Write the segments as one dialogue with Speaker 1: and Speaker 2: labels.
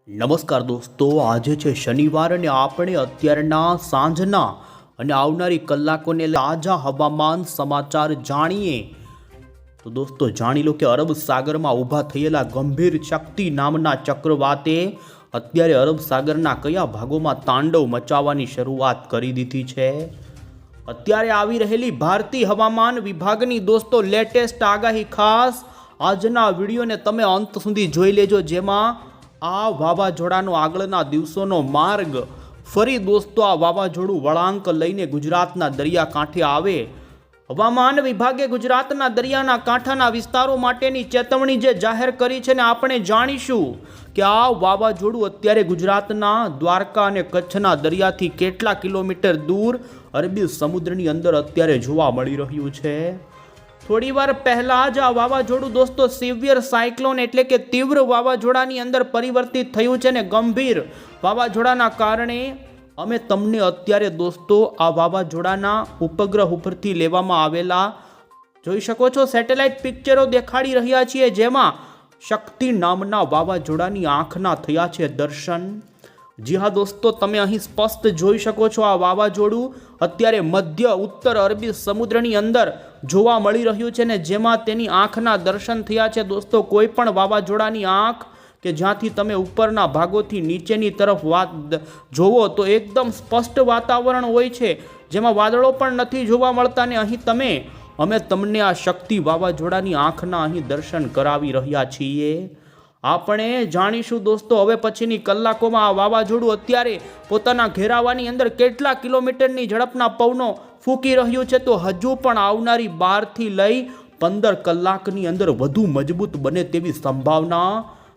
Speaker 1: નમસ્કાર દોસ્તો, આજે છે શનિવાર અને આપણે અત્યારના સાંજના અને આવનારી કલાકોને તાજા હવામાન સમાચાર જાણીએ તો દોસ્તો જાણી લો કે અરબ સાગરમાં ઊભા થયેલા ગંભીર શક્તિ નામના ચક્રવાતે અત્યારે અરબ સાગરના કયા ભાગોમાં તાંડવ મચાવવાની શરૂઆત કરી દીધી છે। અત્યારે આવી રહેલી ભારતીય હવામાન વિભાગની દોસ્તો લેટેસ્ટ આગાહી ખાસ આજના વિડીયોને તમે અંત સુધી જોઈ લેજો, જેમાં આ વાવાઝોડાનો આગળના દિવસોનો માર્ગ ફરી દોસ્તો આ વાવાઝોડું વળાંક લઈને ગુજરાતના દરિયાકાંઠે આવે। હવામાન વિભાગે ગુજરાતના દરિયાના કાંઠાના વિસ્તારો માટેની ચેતવણી જે જાહેર કરી છે ને આપણે જાણીશું કે આ વાવાઝોડું અત્યારે ગુજરાતના દ્વારકા અને કચ્છના દરિયાથી કેટલા કિલોમીટર દૂર અરબી સમુદ્રની અંદર અત્યારે જોવા મળી રહ્યું છે। થોડી વાર પહેલા જ આ વાવાઝોડું દોસ્તો સિવિયર સાયક્લોન એટલે કે તીવ્ર વાવાઝોડાની અંદર પરિવર્તિત થયું છે ને ગંભીર વાવાઝોડાના કારણે અમે તમને અત્યારે દોસ્તો આ વાવાઝોડાના ઉપગ્રહ ઉપરથી લેવામાં આવેલા જોઈ શકો છો સેટેલાઇટ પિક્ચરો દેખાડી રહ્યા છીએ, જેમાં શક્તિ નામના વાવાઝોડાની આંખના થયા છે દર્શન। જી હા દોસ્તો, તમે અહીં સ્પષ્ટ જોઈ શકો છો આ વાવાઝોડું અત્યારે મધ્ય ઉત્તર અરબી સમુદ્રની અંદર જોવા મળી રહ્યું છે ને જેમાં તેની આંખના દર્શન થયા છે। દોસ્તો કોઈ પણ વાવાઝોડાની આંખ કે જ્યાંથી તમે ઉપરના ભાગોથી નીચેની તરફ જોવો તો એકદમ સ્પષ્ટ વાતાવરણ હોય છે, જેમાં વાદળો પણ નથી જોવા મળતા ને અહીં અમે તમને આ શક્તિ વાવાઝોડાની આંખના અહીં દર્શન કરાવી રહ્યા છીએ। આપણે જાણીશું દોસ્તો હવે પછીની કલાકોમાં આ વાવાઝોડું અત્યારે પોતાના ઘેરાવાની અંદર કેટલા કિલોમીટરની ઝડપના પવનો ફૂંકી રહ્યું છે, તો હજુ પણ આવનારી 12 થી લઈ 15 કલાકની અંદર વધુ મજબૂત બને તેવી સંભાવના।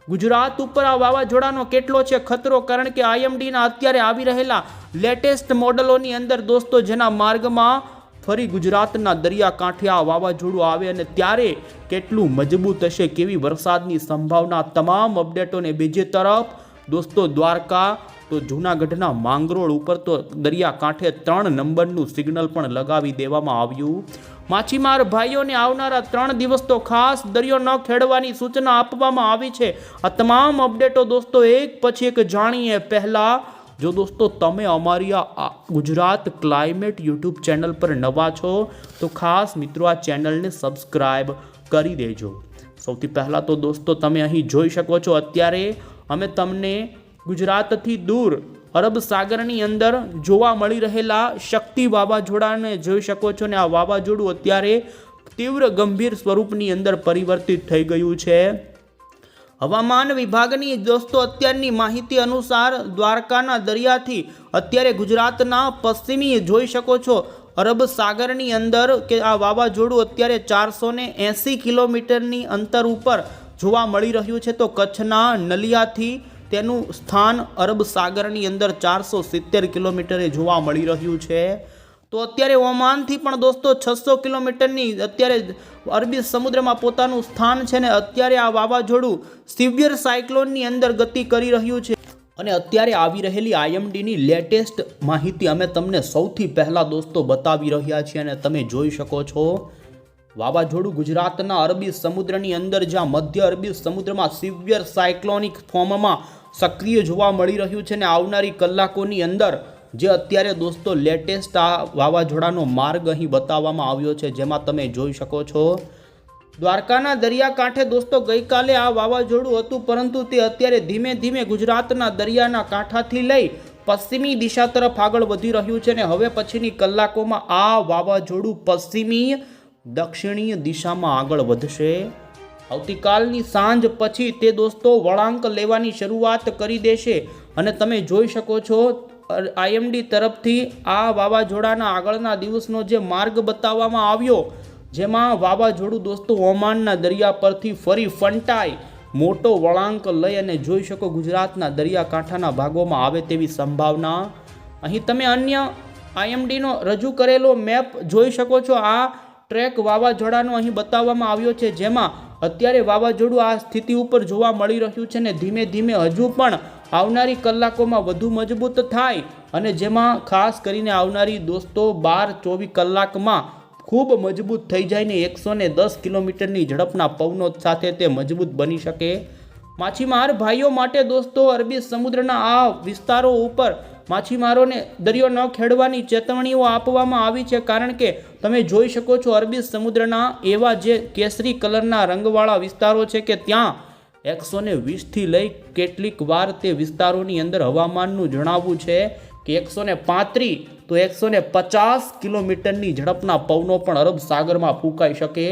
Speaker 1: ગુજરાત ઉપર આ વાવાઝોડાનો કેટલો છે ખતરો, કારણ કે IMDના અત્યારે આવી રહેલા લેટેસ્ટ મોડલોની અંદર દોસ્તો જેના માર્ગમાં ફરી ગુજરાતના દરિયાકાંઠે આ વાવાઝોડું આવે અને ત્યારે કેટલું મજબૂત હશે, કેવી વરસાદની સંભાવના, તમામ અપડેટોને બીજી તરફ દોસ્તો દ્વારકા તો જૂનાગઢના માંગરોળ ઉપર તો દરિયાકાંઠે 3 નંબરનું સિગ્નલ પણ લગાવી દેવામાં આવ્યું। માછીમાર ભાઈઓને આવનારા 3 દિવસ તો ખાસ દરિયો ન ખેડવાની સૂચના આપવામાં આવી છે। આ તમામ અપડેટો દોસ્તો એક પછી એક જાણીએ પહેલા જો દોસ્તો તમે અમારી આ ગુજરાત ક્લાઇમેટ યુટ્યુબ ચેનલ પર નવા છો તો ખાસ મિત્રો આ ચેનલને સબસ્ક્રાઈબ કરી દેજો। સૌથી પહેલાં તો દોસ્તો તમે અહીં જોઈ શકો છો અત્યારે અમે તમને ગુજરાતથી દૂર અરબ સાગરની અંદર જોવા મળી રહેલા શક્તિ વાવાઝોડાને જોઈ શકો છો ને આ વાવાઝોડું અત્યારે તીવ્ર ગંભીર સ્વરૂપની અંદર પરિવર્તિત થઈ ગયું છે। હવામાન વિભાગની દોસ્તો અત્યારની માહિતી અનુસાર દ્વારકાના દરિયાથી અત્યારે ગુજરાતના પશ્ચિમી જોઈ શકો છો અરબ સાગરની અંદર કે આ વાવાઝોડું અત્યારે 480 કિલોમીટરની અંતર ઉપર જોવા મળી રહ્યું છે, તો કચ્છના નલિયાથી તેનું સ્થાન અરબ સાગરની અંદર 470 કિલોમીટરે જોવા મળી રહ્યું છે। તો અત્યારે ઓમાનથી પણ દોસ્તો 600 કિલોમીટરની અત્યારે અરબી સમુદ્રમાં પોતાનું સ્થાન છે ને અત્યારે આ વાવાઝોડું સિવિયર સાયક્લોનની અંદર ગતિ કરી રહ્યું છે અને અત્યારે આવી રહેલી IMDની લેટેસ્ટ માહિતી અમે તમને સૌથી પહેલાં દોસ્તો બતાવી રહ્યા છીએ અને તમે જોઈ શકો છો વાવાઝોડું ગુજરાતના અરબી સમુદ્રની અંદર જ્યાં મધ્ય અરબી સમુદ્રમાં સિવિયર સાયક્લોનિક ફોર્મમાં સક્રિય જોવા મળી રહ્યું છે ને આવનારી કલાકોની અંદર જે અત્યારે દોસ્તો લેટેસ્ટ આ વાવાઝોડાનો માર્ગ અહીં બતાવવામાં આવ્યો છે, જેમાં તમે જોઈ શકો છો દ્વારકાના દરિયાકાંઠે દોસ્તો ગઈકાલે આ વાવાઝોડું હતું, પરંતુ તે અત્યારે ધીમે ધીમે ગુજરાતના દરિયાના કાંઠાથી લઈ પશ્ચિમી દિશા તરફ આગળ વધી રહ્યું છે ને હવે પછીની કલાકોમાં આ વાવાઝોડું પશ્ચિમી દક્ષિણીય દિશામાં આગળ વધશે। આવતીકાલની સાંજ પછી તે દોસ્તો વળાંક લેવાની શરૂઆત કરી દેશે અને તમે જોઈ શકો છો IMD તરફથી આ વાવાઝોડાના આગળના દિવસનો જે માર્ગ બતાવવામાં આવ્યો, જેમાં વાવાઝોડું દોસ્તો ઓમાનના દરિયા પરથી ફરી ફંટાઈ મોટો વળાંક લઈ અને જોઈ શકો ગુજરાતના દરિયાકાંઠાના ભાગોમાં આવે તેવી સંભાવના। અહીં તમે અન્ય IMDનો રજૂ કરેલો મેપ જોઈ શકો છો, આ ટ્રેક વાવાઝોડાનો અહીં બતાવવામાં આવ્યો છે, જેમાં અત્યારે વાવાઝોડું આ સ્થિતિ ઉપર જોવા મળી રહ્યું છે ને ધીમે ધીમે હજુ પણ આવનારી કલાકોમાં વધુ મજબૂત થાય અને જેમાં ખાસ કરીને આવનારી દોસ્તો 12-24 કલાકમાં ખૂબ મજબૂત થઈ જાય ને 110 કિલોમીટરની ઝડપના પવનો સાથે તે મજબૂત બની શકે। માછીમાર ભાઈઓ માટે દોસ્તો અરબી સમુદ્રના આ વિસ્તારો ઉપર માછીમારોને દરિયો ન ખેડવાની ચેતવણીઓ આપવામાં આવી છે, કારણ કે તમે જોઈ શકો છો અરબી સમુદ્રના એવા જે કેસરી કલરના રંગવાળા વિસ્તારો છે કે ત્યાં 120થી લઈ કેટલીક વાર તે વિસ્તારોની અંદર હવામાનનું જણાવવું છે કે 135 તો 150 કિલોમીટરની ઝડપના પવનો પણ અરબ સાગરમાં ફૂંકાઈ શકે.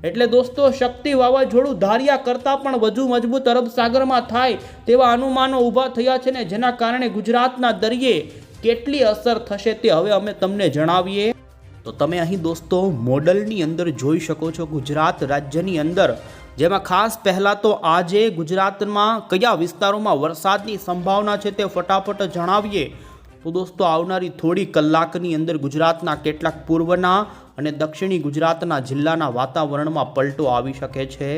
Speaker 1: એટલે દોસ્તો શક્તિ વાવાઝોડું ધાર્યા કરતાં પણ વધુ મજબૂત અરબ સાગરમાં થાય તેવા અનુમાનો ઊભા થયા છે ને જેના કારણે ગુજરાતના દરિયે કેટલી અસર થશે તે હવે અમે તમને જણાવીએ. તો તમે અહીં દોસ્તો મોડલની અંદર જોઈ શકો છો ગુજરાત રાજ્યની અંદર, જેમાં ખાસ પહેલાં તો આજે ગુજરાતમાં કયા વિસ્તારોમાં વરસાદની સંભાવના છે તે ફટાફટ જણાવીએ. તો દોસ્તો આવનારી થોડી કલાકની અંદર ગુજરાતના કેટલાક પૂર્વના અને દક્ષિણી ગુજરાતના જિલ્લાના વાતાવરણમાં પલટો આવી શકે છે.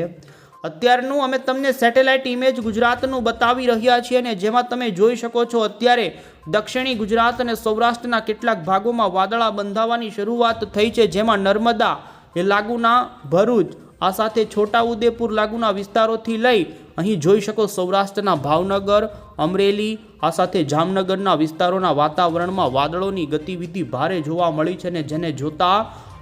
Speaker 1: અત્યારનું અમે તમને સેટેલાઇટ ઇમેજ ગુજરાતનું બતાવી રહ્યા છીએ અને જેમાં તમે જોઈ શકો છો અત્યારે દક્ષિણી ગુજરાત અને સૌરાષ્ટ્રના કેટલાક ભાગોમાં વાદળા બંધાવાની શરૂઆત થઈ છે, જેમાં નર્મદા એ લાગુના ભરૂચ આ સાથે છોટાઉદેપુર લાગુના વિસ્તારોથી લઈ અહીં જોઈ શકો સૌરાષ્ટ્રના ભાવનગર, અમરેલી આ સાથે જામનગરના વિસ્તારોના વાતાવરણમાં વાદળોની ગતિવિધિ ભારે જોવા મળી છે ને જેને જોતા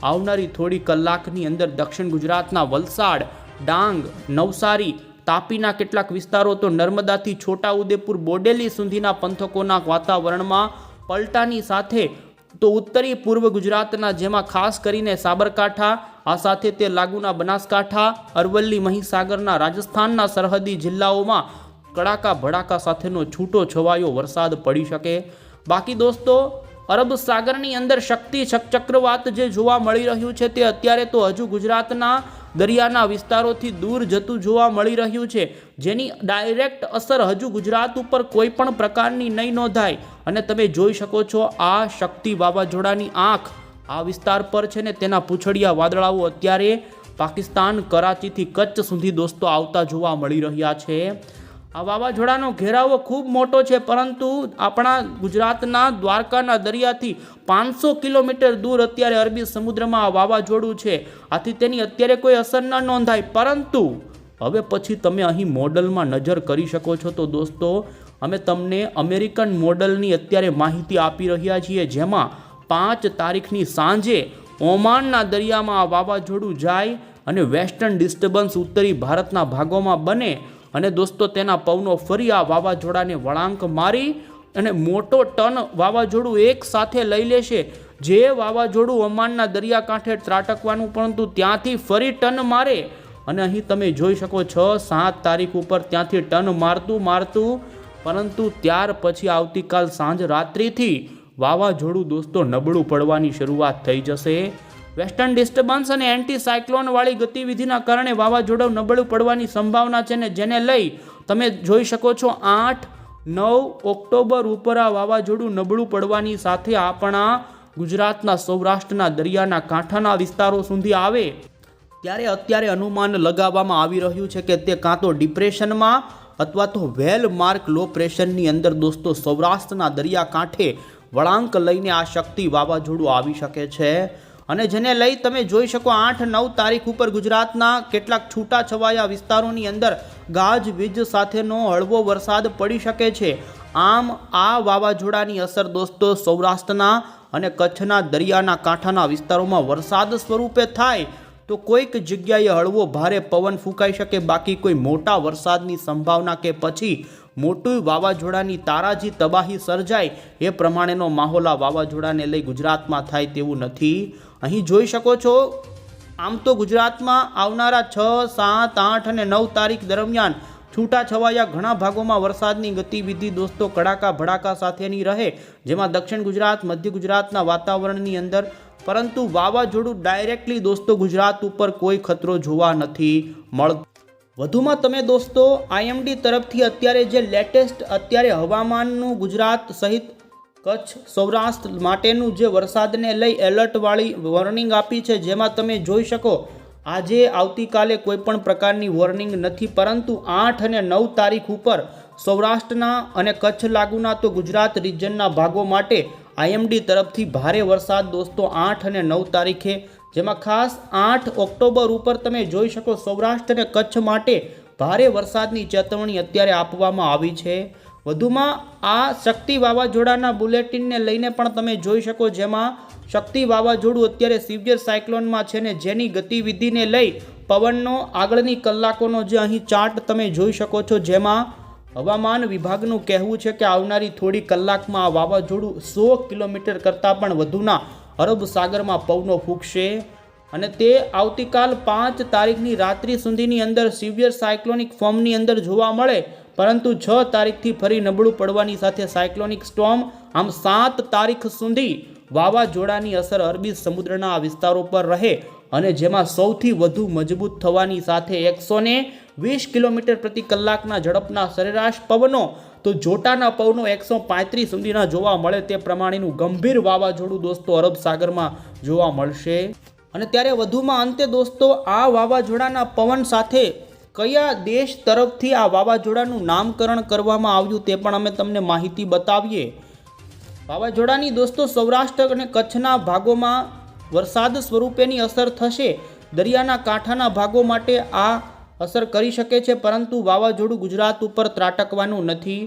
Speaker 1: આવનારી થોડી કલાકની અંદર દક્ષિણ ગુજરાતના વલસાડ, ડાંગ, નવસારી, તાપીના કેટલાક વિસ્તારો તો નર્મદાથી છોટાઉદેપુર, બોડેલી સુધીના પંથકોના વાતાવરણમાં પલટાની સાથે તો ઉત્તરી પૂર્વ ગુજરાતના જેમાં ખાસ કરીને સાબરકાંઠા આ સાથે તે લાગુના બનાસકાંઠા, અરવલ્લી, મહીસાગરના રાજસ્થાનના સરહદી જિલ્લાઓમાં કડાકા ભડાકા સાથેનો છૂટો છવાયો વરસાદ પડી શકે. બાકી દોસ્તો અરબ સાગરની અંદર શક્તિ ચક્રવાત જે જોવા મળી રહ્યું છે તે અત્યારે તો હજુ ગુજરાતના દરિયાના વિસ્તારોથી દૂર જતું જોવા મળી રહ્યું છે, જેની ડાયરેક્ટ અસર હજુ ગુજરાત ઉપર કોઈ પણ પ્રકારની નહીં નોંધાય. અને તમે જોઈ શકો છો આ શક્તિ વાવાઝોડાની આંખ આ વિસ્તાર પર છે ને તેના પૂંછડિયા વાદળાઓ અત્યારે પાકિસ્તાન કરાચીથી કચ્છ સુધી દોસ્તો આવતા જોવા મળી રહ્યા છે. આ વાવાઝોડાનો ઘેરાવો ખૂબ મોટો છે, પરંતુ આપણા ગુજરાતના દ્વારકાના દરિયાથી 500 કિલોમીટર દૂર અત્યારે અરબી સમુદ્રમાં આ વાવાઝોડું છે. આથી તેની અત્યારે કોઈ અસર ન નોંધાય, પરંતુ હવે પછી તમે અહીં મોડલમાં નજર કરી શકો છો. તો દોસ્તો અમે તમને અમેરિકન મોડલની અત્યારે માહિતી આપી રહ્યા છીએ, જેમાં 5 તારીખની સાંજે ઓમાનના દરિયામાં આ વાવાઝોડું જાય અને વેસ્ટર્ન ડિસ્ટર્બન્સ ઉત્તરી ભારતના ભાગોમાં બને અને દોસ્તો તેના પવનો ફરી આ વાવાઝોડાને વળાંક મારી અને મોટો ટન વાવાઝોડું એક સાથે લઈ લેશે. જે વાવાઝોડું ઓમાનના દરિયાકાંઠે ત્રાટકવાનું, પરંતુ ત્યાંથી ફરી ટન મારે અને અહીં તમે જોઈ શકો 6-7 તારીખ ઉપર ત્યાંથી ટન મારતું પરંતુ ત્યાર પછી આવતીકાલ સાંજ રાત્રિથી વાવાઝોડું દોસ્તો નબળું પડવાની શરૂઆત થઈ જશે. વેસ્ટર્ન ડિસ્ટર્બન્સ અને એન્ટી સાયક્લોન વાળી ગતિવિધિના કારણે વાવાઝોડું નબળું પડવાની સંભાવના છે ને જેને લઈ તમે જોઈ શકો છો 8-9 ઓક્ટોબર ઉપર આ વાવાઝોડું નબળું પડવાની સાથે આપણા ગુજરાતના સૌરાષ્ટ્રના દરિયાના કાંઠાના વિસ્તારો સુધી આવે ત્યારે અત્યારે અનુમાન લગાવવામાં આવી રહ્યું છે કે તે કાં તો ડિપ્રેશનમાં અથવા તો વેલ માર્ક લો પ્રેશરની અંદર દોસ્તો સૌરાષ્ટ્રના દરિયાકાંઠે વળાંક લઈને આ શક્તિ વાવાઝોડું આવી શકે છે. અને જેને લઈ તમે જોઈ શકો 8-9 તારીખ ઉપર ગુજરાતના કેટલાક છૂટાછવાયા વિસ્તારોની અંદર ગાજવીજ સાથેનો હળવો વરસાદ પડી શકે છે. આમ આ વાવાઝોડાની અસર દોસ્તો સૌરાષ્ટ્રના અને કચ્છના દરિયાના કાંઠાના વિસ્તારોમાં વરસાદ સ્વરૂપે થાય તો કોઈક જગ્યાએ હળવો ભારે પવન ફૂંકાઈ શકે, બાકી કોઈ મોટા વરસાદની સંભાવના કે પછી મોટું વાવાઝોડાની તારાજી તબાહી સર્જાય એ પ્રમાણેનો માહોલ આ વાવાઝોડાને લઈ ગુજરાતમાં થાય તેવું નથી. અહીં જોઈ શકો છો આમ તો ગુજરાતમાં આવનારા 6, 7, 8 અને 9 તારીખ દરમિયાન છૂટાછવાયા ઘણા ભાગોમાં વરસાદની ગતિવિધિ દોસ્તો કડાકા ભડાકા સાથેની રહે, જેમાં દક્ષિણ ગુજરાત, મધ્ય ગુજરાતના વાતાવરણની અંદર, પરંતુ વાવાઝોડું ડાયરેક્ટલી દોસ્તો ગુજરાત ઉપર કોઈ ખતરો જોવા નથી મળતો. વધુમાં તમે દોસ્તો IMD તરફથી અત્યારે જે લેટેસ્ટ અત્યારે હવામાનનું ગુજરાત સહિત કચ્છ સૌરાષ્ટ્ર માટેનું જે વરસાદને લઈ એલર્ટવાળી વોર્નિંગ આપી છે, જેમાં તમે જોઈ શકો આજે આવતીકાલે કોઈ પણ પ્રકારની વોર્નિંગ નથી, પરંતુ 8 અને 9 તારીખ ઉપર સૌરાષ્ટ્રના અને કચ્છ લાગુના તો ગુજરાત રિજનના ભાગો માટે IMD તરફથી ભારે વરસાદ દોસ્તો 8 અને 9 તારીખે, જેમાં ખાસ 8 ઓક્ટોબર ઉપર તમે જોઈ શકો સૌરાષ્ટ્ર અને કચ્છ માટે ભારે વરસાદની ચેતવણી અત્યારે આપવામાં આવી છે. વધુમાં આ શક્તિ વાવાઝોડાના બુલેટિનને લઈને પણ તમે જોઈ શકો, જેમાં શક્તિ વાવાઝોડું અત્યારે સિવિયર સાયક્લોનમાં છે ને જેની ગતિવિધિને લઈ પવનનો આગળની કલાકોનો જે અહીં ચાર્ટ તમે જોઈ શકો છો, જેમાં હવામાન વિભાગનું કહેવું છે કે આવનારી થોડી કલાકમાં આ વાવાઝોડું 100 કિલોમીટર કરતાં પણ વધુના અરબ સાગરમાં પવનો ફૂંકશે અને તે આવતીકાલ 5 તારીખની રાત્રિ સુધીની અંદર સિવિયર સાયક્લોનિક ફોર્મની અંદર જોવા મળે, પરંતુ 6 તારીખથી ફરી નબળું પડવાની સાથે સાયક્લોનિક સ્ટોર્મ. આમ 7 તારીખ સુધી વાવાઝોડાની અસર અરબી સમુદ્રના આ વિસ્તારો પર રહે અને જેમાં સૌથી વધુ મજબૂત થવાની સાથે 120 કિલોમીટર પ્રતિ કલાકના ઝડપના સરેરાશ પવનો, તો જોટાના પવનો 135 સુધીના જોવા મળે તે પ્રમાણેનું ગંભીર વાવાઝોડું દોસ્તો અરબ સાગરમાં જોવા મળશે. અને ત્યારે વધુમાં અંતે દોસ્તો આ વાવાઝોડાના પવન સાથે કયા દેશ તરફથી આ વાવાઝોડાનું નામકરણ કરવામાં આવ્યું તે પણ અમે તમને માહિતી બતાવીએ. વાવાઝોડાની દોસ્તો સૌરાષ્ટ્ર અને કચ્છના ભાગોમાં વરસાદ સ્વરૂપેની અસર થશે. દરિયાના કાંઠાના ભાગો માટે આ અસર કરી શકે છે, પરંતુ વાવાઝોડું ગુજરાત ઉપર ત્રાટકવાનું નથી.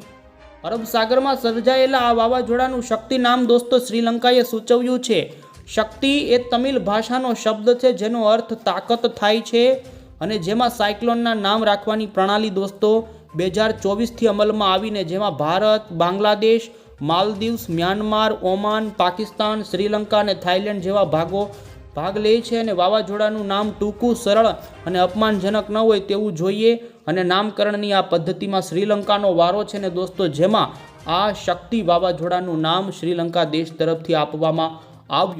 Speaker 1: અરબ સાગરમાં સર્જાયેલા આ વાવાઝોડાનું શક્તિ નામ દોસ્તો શ્રીલંકાએ સૂચવ્યું છે. શક્તિ એ તમિલ ભાષાનો શબ્દ છે જેનો અર્થ તાકાત થાય છે અને જેમાં સાયક્લોનના નામ રાખવાની પ્રણાલી દોસ્તો 2024થી અમલમાં આવીને જેમાં ભારત, બાંગ્લાદેશ, માલદીવ્સ, મ્યાનમાર, ઓમાન, પાકિસ્તાન, શ્રીલંકા અને થાઇલેન્ડ જેવા ભાગ લે છે. અને વાવાઝોડાનું નામ ટૂંકું, સરળ અને અપમાનજનક ન હોય તેવું જોઈએ અને નામકરણની આ પદ્ધતિમાં શ્રીલંકાનો વારો છે ને દોસ્તો, જેમાં આ શક્તિ વાવાઝોડાનું નામ શ્રીલંકા દેશ તરફથી આપવામાં આવ્યું.